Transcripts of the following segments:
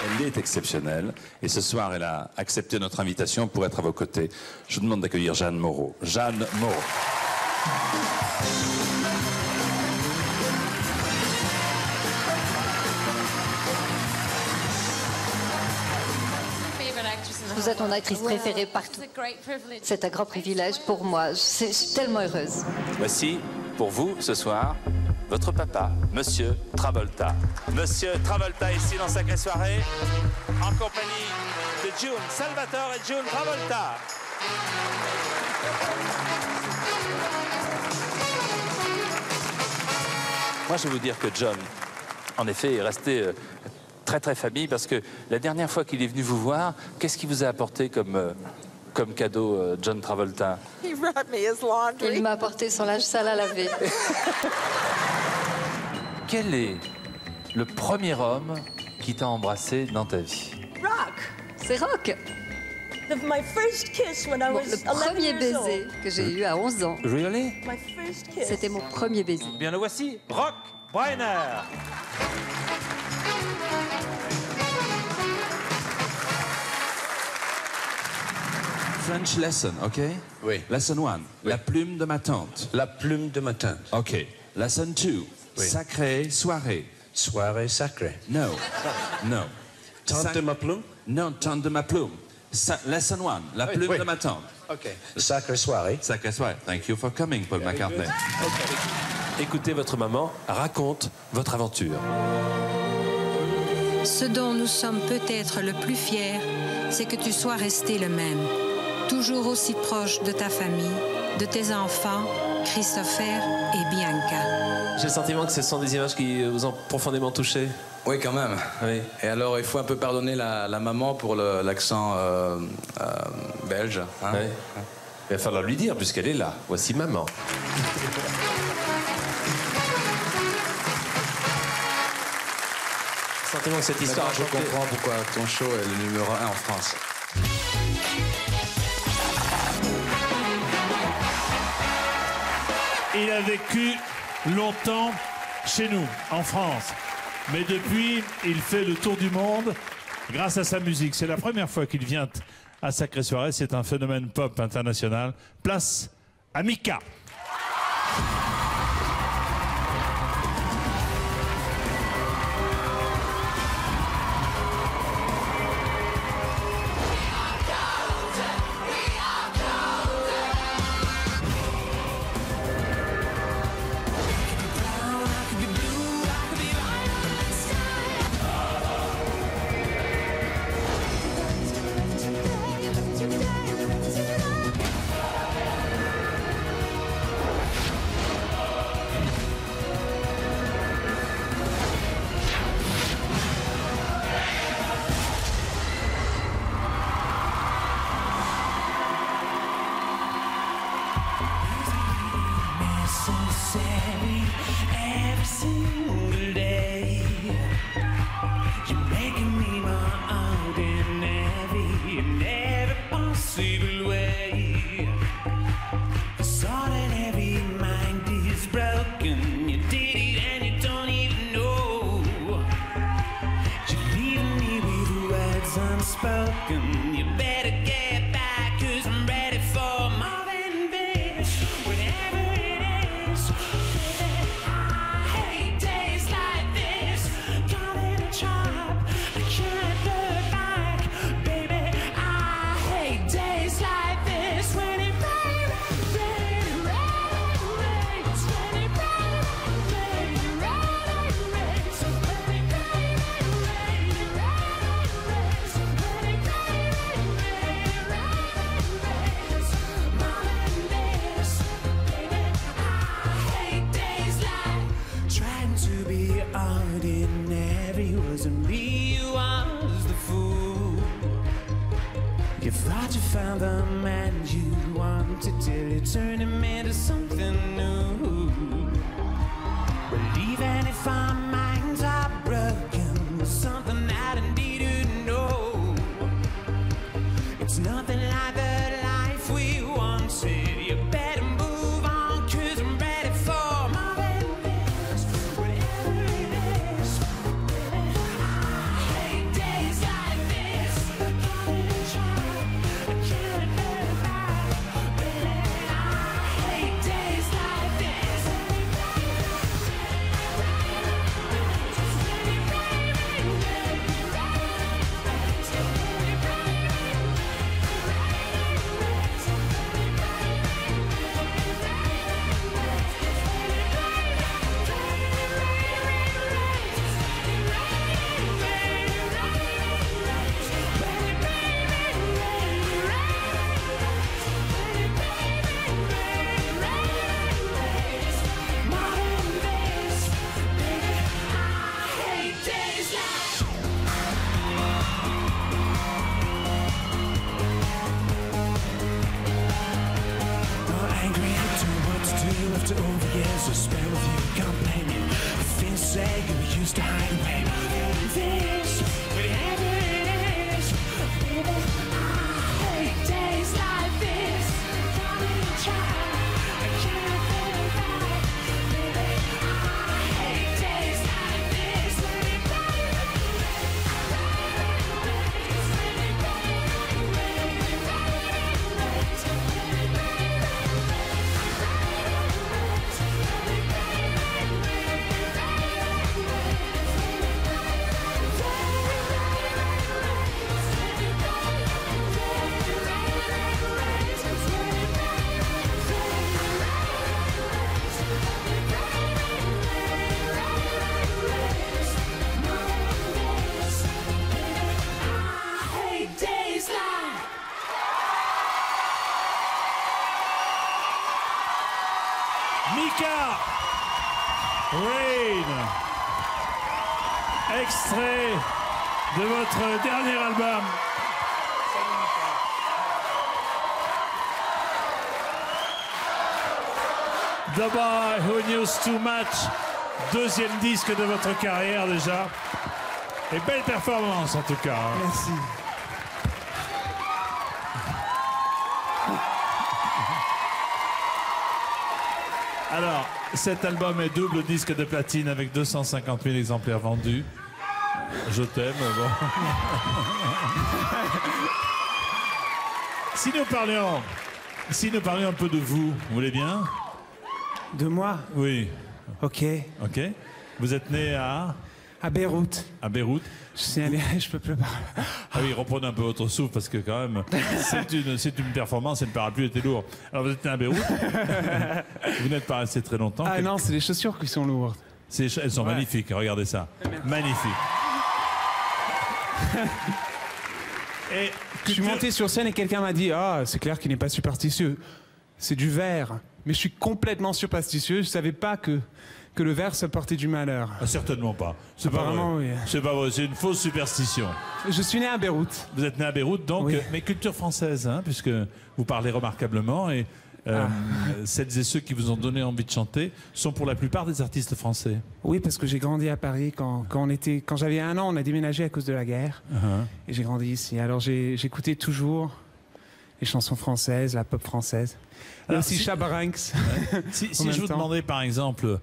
Elle est exceptionnelle. Et ce soir, elle a accepté notre invitation pour être à vos côtés. Je vous demande d'accueillir Jeanne Moreau. Jeanne Moreau. Vous êtes mon actrice préférée partout. C'est un grand privilège pour moi. Je suis tellement heureuse. Voici, pour vous, ce soir, votre papa, Monsieur Travolta. Monsieur Travolta, ici dans Sacrée Soirée, en compagnie de June Salvatore et June Travolta. Moi, je vais vous dire que John, en effet, est resté très famille, parce que la dernière fois qu'il est venu vous voir, qu'est-ce qu'il vous a apporté comme cadeau, John Travolta? Il m'a apporté son linge sale à laver. Quel est le premier homme qui t'a embrassé dans ta vie? C'est Rock. Le premier baiser que j'ai eu à 11 ans. Really? C'était mon premier baiser. Bien le voici, Rock Breiner. French lesson, OK? Oui. Lesson 1, oui. La plume de ma tante. La plume de ma tante. OK. Lesson 2, oui. Sacrée soirée. Soirée sacrée. No. No. Tante de ma plume? Non, tante de ma plume. Lesson 1, la plume de ma tante. OK. Sacrée soirée. Sacrée soirée. Thank you for coming, Paul McCartney. Okay. Écoutez votre maman, raconte votre aventure. Ce dont nous sommes peut-être le plus fiers, c'est que tu sois resté le même. Toujours aussi proche de ta famille, de tes enfants, Christopher et Bianca. J'ai le sentiment que ce sont des images qui vous ont profondément touché. Oui, quand même. Oui. Et alors, il faut un peu pardonner la maman pour l'accent belge. Hein? Oui. Il va falloir lui dire, puisqu'elle est là. Voici maman. Sentiment que cette histoire... Maintenant, je comprends pourquoi ton show est le numéro 1 en France. Il a vécu longtemps chez nous, en France. Mais depuis, il fait le tour du monde grâce à sa musique. C'est la première fois qu'il vient à Sacrée Soirée. C'est un phénomène pop international. Place à Mika. Mika Rain, extrait de votre dernier album. The Boy Who Knew Too Much, deuxième disque de votre carrière déjà. Et belle performance en tout cas. Merci. Alors, cet album est double disque de platine avec 250 000 exemplaires vendus. Je t'aime, bon. Si nous parlions un peu de vous, vous voulez bien? De moi? Oui. Ok. Ok. Vous êtes né à Beyrouth. À Beyrouth. Je suis allé, je peux plus parler. Ah oui, reprenez un peu votre souffle parce que quand même, c'est une performance et le parapluie était lourd. Alors vous êtes né à Beyrouth. Vous n'êtes pas resté très longtemps. Ah non, c'est les chaussures qui sont lourdes. Elles sont magnifiques, regardez ça. Magnifiques. Et je suis monté sur scène et quelqu'un m'a dit « Ah, c'est clair qu'il n'est pas superstitieux. C'est du verre. » Mais je suis complètement superstitieux. Je ne savais pas que le verre, ça portait du malheur. Ah, certainement pas. C'est pas vrai. Oui. C'est pas vrai, c'est une fausse superstition. Je suis né à Beyrouth. Vous êtes né à Beyrouth, donc, oui. Mais culture française, hein, puisque vous parlez remarquablement et celles et ceux qui vous ont donné envie de chanter sont pour la plupart des artistes français. Oui, parce que j'ai grandi à Paris. Quand j'avais 1 an, on a déménagé à cause de la guerre. Et j'ai grandi ici. Alors j'écoutais toujours les chansons françaises, la pop française. Et aussi Shabba Ranks. Si je vous demandais par exemple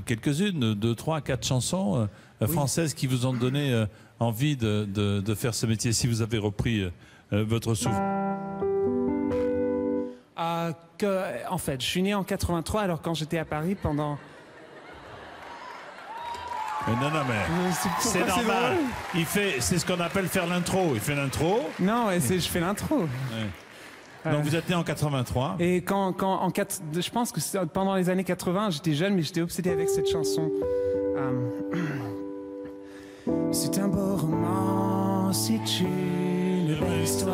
quelques-unes, 2, 3, 4 chansons françaises qui vous ont donné envie de faire ce métier, si vous avez repris votre souffle. En fait, je suis né en 83, alors quand j'étais à Paris pendant... Non, mais c'est normal. C'est ce qu'on appelle faire l'intro. Il fait l'intro. Non, je fais l'intro. Ouais. Donc vous êtes né en 83. Et je pense que pendant les années 80, j'étais jeune, mais j'étais obsédé avec cette chanson. C'est un beau roman, c'est une belle histoire.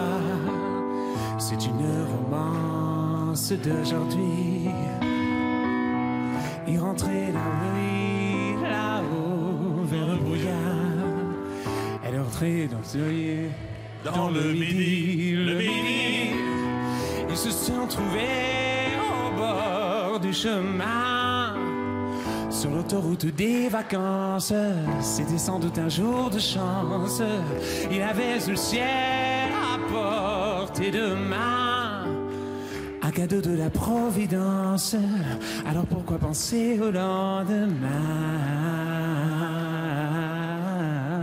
C'est une romance d'aujourd'hui. Il rentrait la nuit là-haut vers le brouillard. Elle est rentrée dans le midi. Ils se sont trouvés au bord du chemin, sur l'autoroute des vacances. C'était sans doute un jour de chance. Il avait sous le ciel à portée de main un cadeau de la Providence. Alors pourquoi penser au lendemain?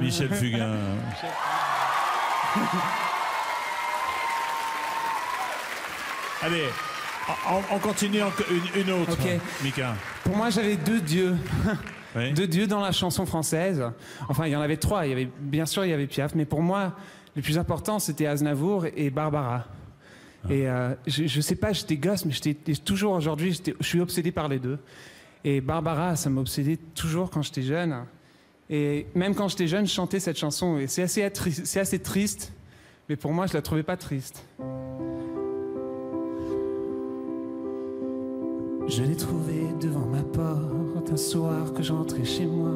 Michel Fugain. Allez, on continue une autre, okay. Mika. Pour moi, j'avais 2 dieux. Oui. 2 dieux dans la chanson française. Enfin, il y en avait 3. Bien sûr, il y avait Piaf, mais pour moi, le plus important, c'était Aznavour et Barbara. Et je sais pas, j'étais gosse, mais toujours aujourd'hui, je suis obsédé par les 2. Et Barbara, ça m'obsédait toujours quand j'étais jeune. Et même quand j'étais jeune, je chantais cette chanson. Et c'est assez triste, mais pour moi, je la trouvais pas triste. Je l'ai trouvée devant ma porte un soir que j'entrais chez moi.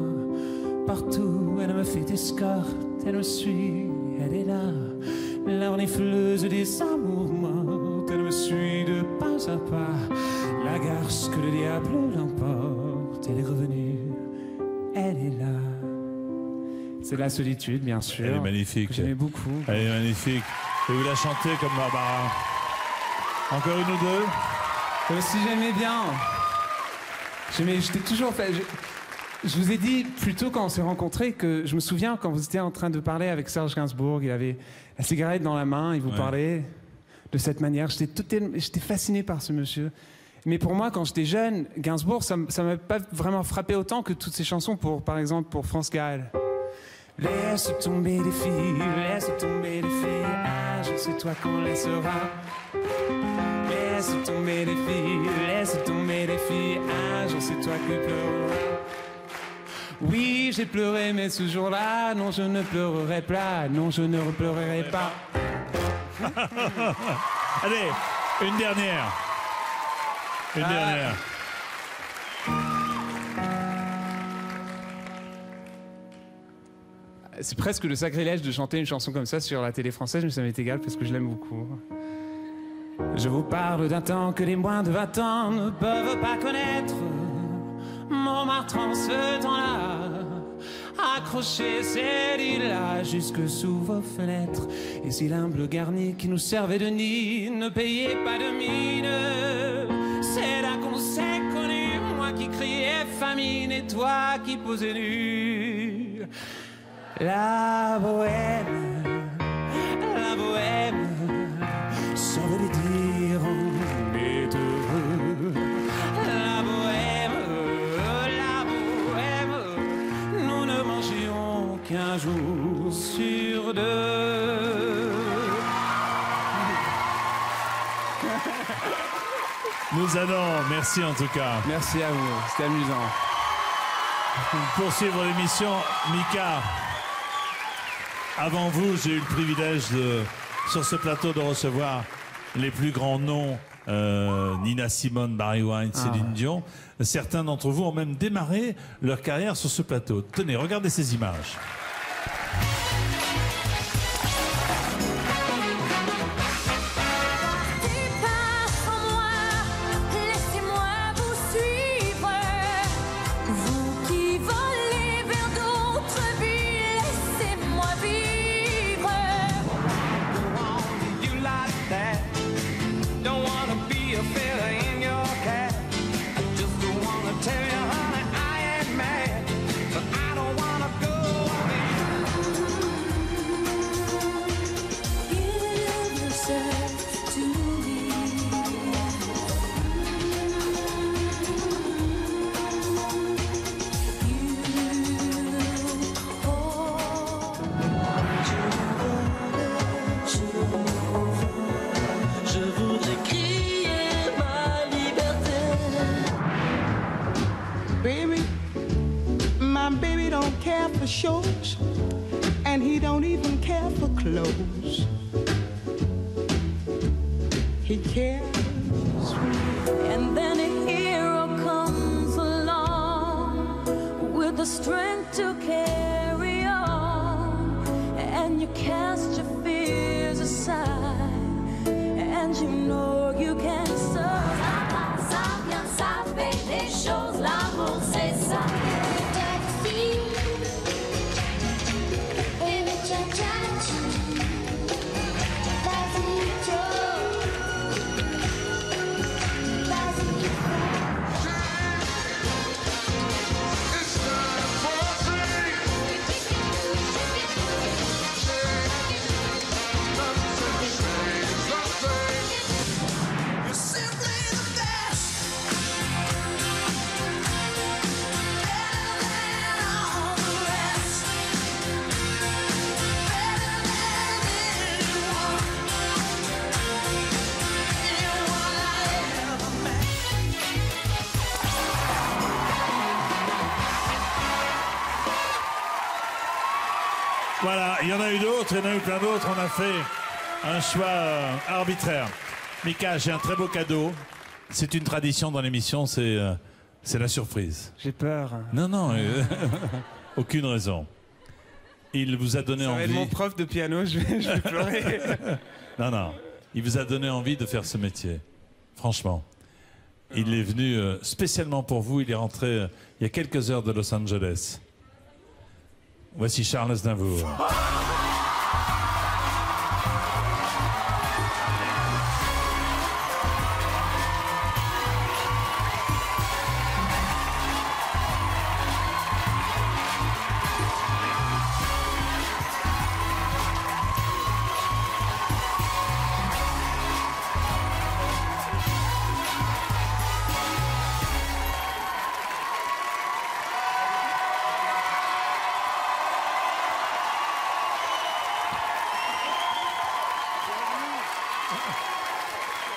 Partout, elle me fait escorte, elle me suit, elle est là. La renifleuse des amours mortes, elle me suit de pas à pas. La garce que le diable l'emporte, elle est revenue, elle est là. C'est la solitude, bien sûr. Elle est magnifique. J'aimais beaucoup. Elle est magnifique. Et vous la chantez comme Barbara. Encore une ou 2? Si j'aimais bien. J'étais toujours... Je vous ai dit plus tôt quand on s'est rencontrés que je me souviens quand vous étiez en train de parler avec Serge Gainsbourg, il avait la cigarette dans la main, il vous parlait de cette manière. J'étais fasciné par ce monsieur. Mais pour moi, quand j'étais jeune, Gainsbourg, ça m'a pas vraiment frappé autant que toutes ces chansons, par exemple pour France Gall. Laisse tomber les filles, laisse tomber les filles. Ah, je sais toi qu'on laissera. Laisse tomber les filles, laisse tomber les filles. Ah, je sais toi que pleureras. Oui, j'ai pleuré, mais ce jour-là, non, je ne pleurerai pas. Non, je ne repleurerai pas. Allez, une dernière. Une dernière. c'est presque le sacrilège de chanter une chanson comme ça sur la télé française, mais ça m'est égal parce que je l'aime beaucoup. Je vous parle d'un temps que les moins de 20 ans ne peuvent pas connaître. Montmartre en ce temps-là, accroché ces lilas jusque sous vos fenêtres. Et si l'humble garni qui nous servait de nid ne payait pas de mine, c'est là qu'on s'est connu, moi qui criais famine et toi qui posais nu. La bohème, ça veut dire on est heureux. La bohème, nous ne mangions qu'un jour sur deux. Nous allons, merci en tout cas. Merci à vous, c'était amusant. Poursuivre l'émission, Mika. Avant vous, j'ai eu le privilège sur ce plateau de recevoir les plus grands noms, Nina Simone, Barry White, Céline Dion. Certains d'entre vous ont même démarré leur carrière sur ce plateau. Tenez, regardez ces images. Shows, and he don't even care for clothes. He cares. And then a hero comes along with the strength to carry on, and you cast your fears aside, and you know you can serve. Ça vient, ça fait des choses, l'amour c'est ça. Voilà, il y en a eu d'autres, il y en a eu plein d'autres. On a fait un choix arbitraire. Mika, j'ai un très beau cadeau. C'est une tradition dans l'émission, c'est la surprise. J'ai peur. Non, aucune raison. Il vous a donné envie... Ça va être mon prof de piano, je vais pleurer. Non, il vous a donné envie de faire ce métier. Franchement. Il est venu spécialement pour vous, il est rentré il y a quelques heures de Los Angeles. Voici Charles Aznavour.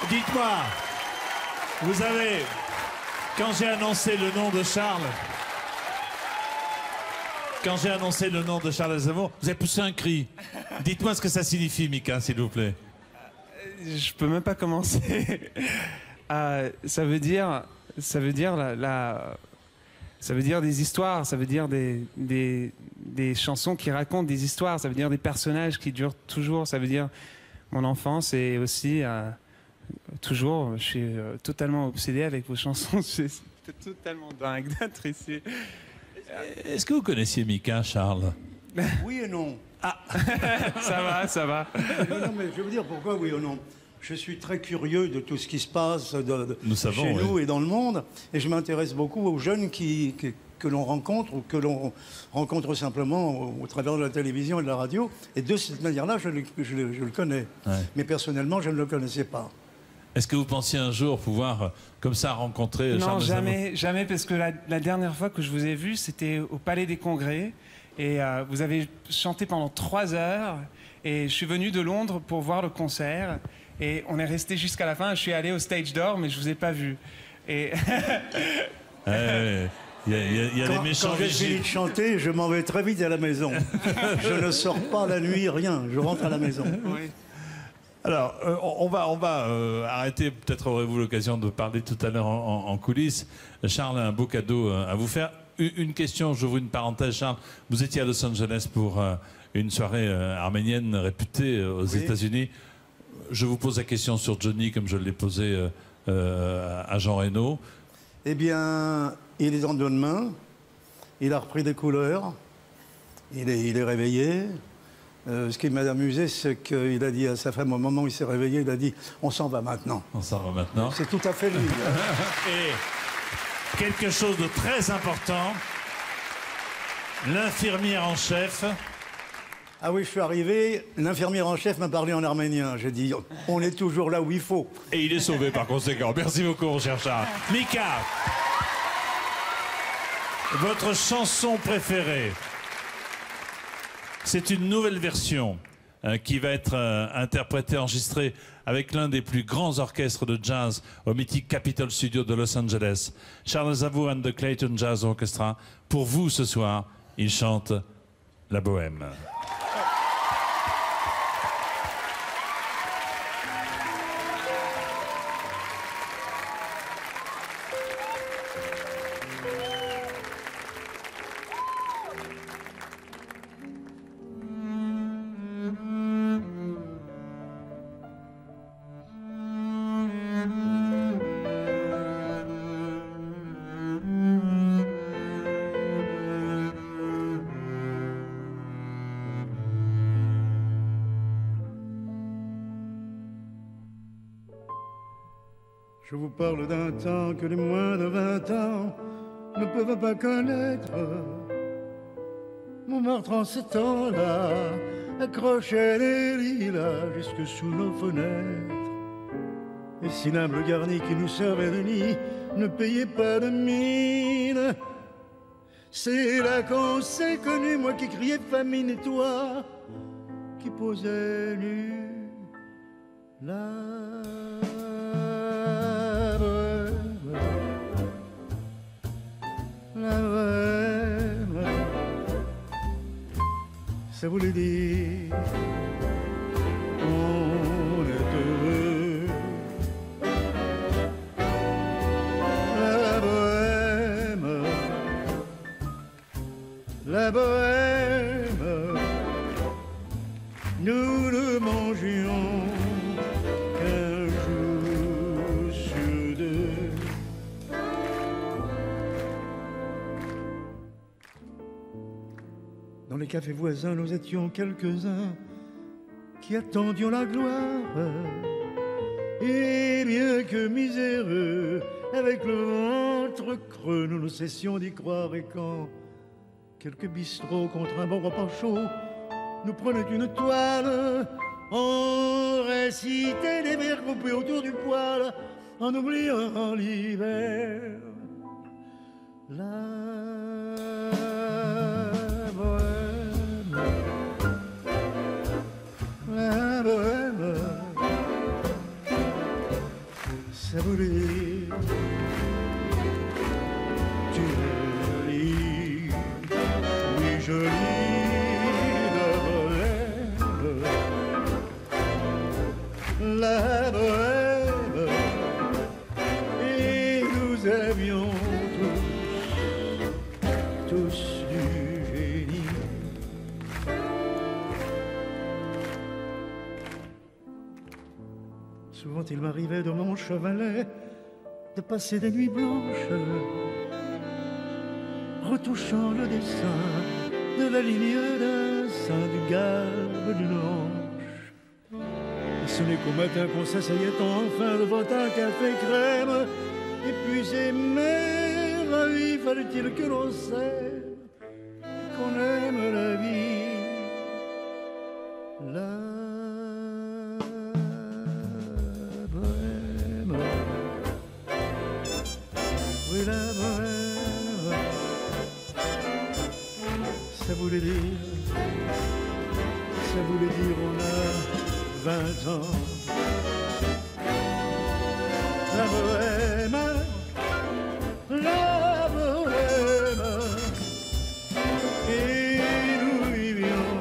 Dites-moi, vous avez, quand j'ai annoncé le nom de Charles, Aznavour, vous avez poussé un cri. Dites-moi ce que ça signifie, Mika, s'il vous plaît. Je peux même pas commencer. Ça veut dire Ça veut dire des histoires, ça veut dire des chansons qui racontent des histoires, ça veut dire des personnages qui durent toujours, ça veut dire mon enfance et aussi toujours, je suis totalement obsédé avec vos chansons, c'est totalement dingue d'être ici. Est-ce que vous connaissiez Mika, Charles? Oui et non. Ah, ça va. Non, mais je vais vous dire pourquoi oui ou non. Je suis très curieux de tout ce qui se passe chez nous et dans le monde. Et je m'intéresse beaucoup aux jeunes que l'on rencontre ou que l'on rencontre simplement au travers de la télévision et de la radio. Et de cette manière-là, je le connais. Ouais. Mais personnellement, je ne le connaissais pas. Est-ce que vous pensiez un jour pouvoir, comme ça, rencontrer Charles Aznavour? Non, jamais, parce que la dernière fois que je vous ai vu, c'était au Palais des Congrès. Et vous avez chanté pendant 3 heures. Et je suis venu de Londres pour voir le concert. Et on est resté jusqu'à la fin. Je suis allé au stage d'or, mais je vous ai pas vu. Et il y a des méchants. Quand j'ai fini de chanter, je m'en vais très vite à la maison. Je ne sors pas la nuit, rien. Je rentre à la maison. Oui. Alors, on va arrêter. Peut-être aurez-vous l'occasion de parler tout à l'heure en coulisses. Charles a un beau cadeau à vous faire. Une question, j'ouvre une parenthèse, Charles. Vous étiez à Los Angeles pour une soirée arménienne réputée aux États-Unis. Je vous pose la question sur Johnny, comme je l'ai posé à Jean Reno. Eh bien, il est en bonne main. Il a repris des couleurs. Il est réveillé. Ce qui m'a amusé, c'est qu'il a dit à sa femme, au moment où il s'est réveillé, il a dit « On s'en va maintenant ». On s'en va maintenant. C'est tout à fait lui. Et quelque chose de très important, l'infirmière en chef... Ah oui, je suis arrivé, l'infirmière en chef m'a parlé en arménien. J'ai dit, on est toujours là où il faut. Et il est sauvé par conséquent. Merci beaucoup, mon cher Charles. Mika, votre chanson préférée, c'est une nouvelle version qui va être interprétée, enregistrée avec l'un des plus grands orchestres de jazz au mythique Capitol Studio de Los Angeles. Charles Aznavour and the Clayton Jazz Orchestra. Pour vous, ce soir, il chante La Bohème. Je vous parle d'un temps que les moins de 20 ans ne peuvent pas connaître. Montmartre en ce temps-là accrochait les lilas jusque sous nos fenêtres. Et si l'humble garni qui nous servait de nid ne payait pas de mine, c'est là qu'on s'est connus, moi qui criais famine et toi qui posais nu. Ça voulait dire on est heureux. La bohème, nous ne mangions qu'un jour sur 2. Dans les cafés voisins, nous étions quelques-uns qui attendions la gloire. Et bien que miséreux, avec le ventre creux, nous ne cessions d'y croire. Et quand quelques bistrots contre un bon repas chaud nous prenaient une toile, on récitait des vers groupés autour du poêle, en oubliant l'hiver. La bohème, ça voulait tu es jolie, oui jolie, la bohème, et nous avions tous Souvent il m'arrivait de mon chevalet de passer des nuits blanches, retouchant le dessin de la ligne d'un sein, du galbe d'une hanche. Et ce n'est qu'au matin qu'on s'asseyait enfin devant un café crème, épuisé mais ravi, fallait-il que l'on s'aime, qu'on aime la vie. La bohème, oui la bohème, ça voulait dire on a 20 ans. La bohème, la bohème, et nous vivions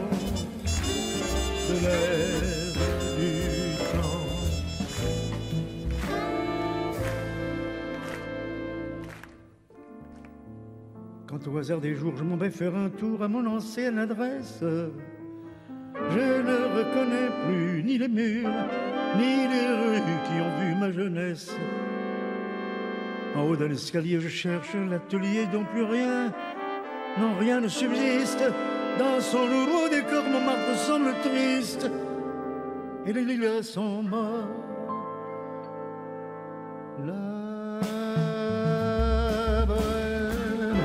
de l'air du temps. Quand au hasard des jours je m'en vais faire un tour à mon ancienne adresse, je ne reconnais plus ni les murs, ni les rues qui ont vu ma jeunesse. En haut d'un escalier, je cherche l'atelier dont plus rien, non rien ne subsiste. Dans son nouveau décor, Montmartre semble triste, et les lilas sont morts. La bohème,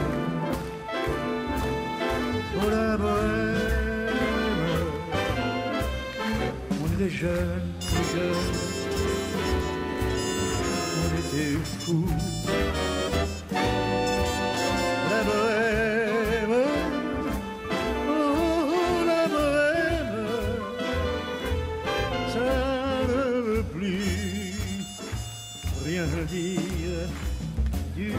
oh la bohème, on était jeunes, on était fous. La bohème, oh la bohème, ça ne veut plus rien dire du tout.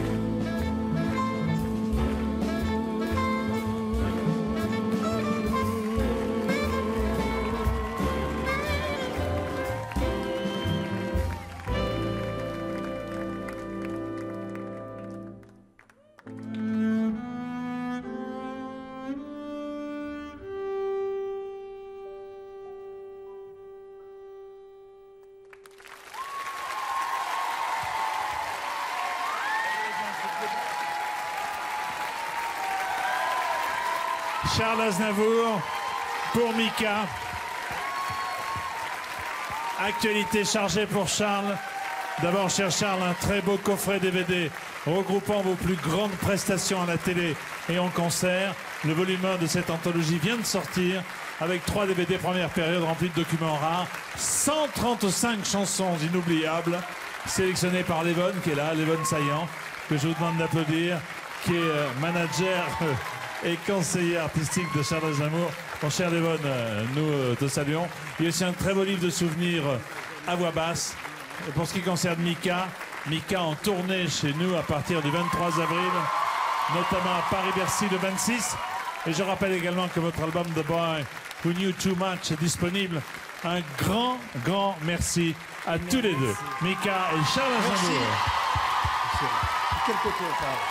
Charles Aznavour pour Mika. Actualité chargée pour Charles. D'abord, cher Charles, un très beau coffret DVD regroupant vos plus grandes prestations à la télé et en concert. Le volume 1 de cette anthologie vient de sortir avec 3 DVD première période remplis de documents rares. 135 chansons inoubliables sélectionnées par Lévonne, qui est là, Lévonne Saillant, que je vous demande d'applaudir, qui est manager et conseiller artistique de Charles Aznavour. Mon cher Lévonne, nous te saluons. Il y a aussi un très beau livre de souvenirs à voix basse. Et pour ce qui concerne Mika, Mika en tournée chez nous à partir du 23 avril, notamment à Paris-Bercy le 26. Et je rappelle également que votre album The Boy Who Knew Too Much est disponible. Un grand, grand merci à tous les deux, Mika et Charles Aznavour. Quel côté on parle?